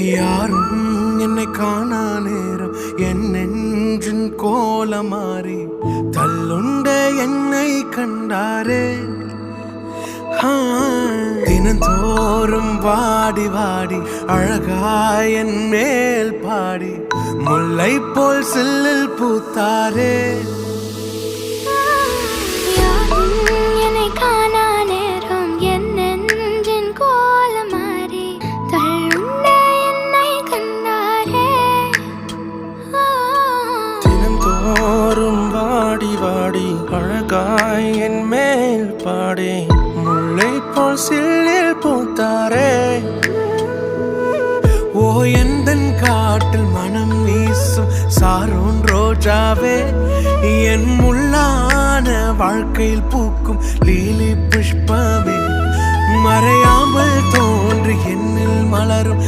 யாரும் என்னை காணா நேரம் என் நெஞ்சின் கோலமாறி தள்ளுண்ட என்னை கண்டாரே. தினந்தோறும் வாடி வாடி அழகாய் என் மேல் பாடி முல்லை போல் சில்லில் பூத்தாரே. வாடி வாடி அழகாய் என் மேல் பாடி முல்லை போல் சில்லில் பூத்தாரே. ஓ எந்தன் காட்டில் மனம் வீசும் சாரோன் ரோஜாவே, என் முள்ளான வாழ்க்கையில் பூக்கும் லீலி புஷ்பமே, மறையாமல் தோன்றி என்னில் மலரும்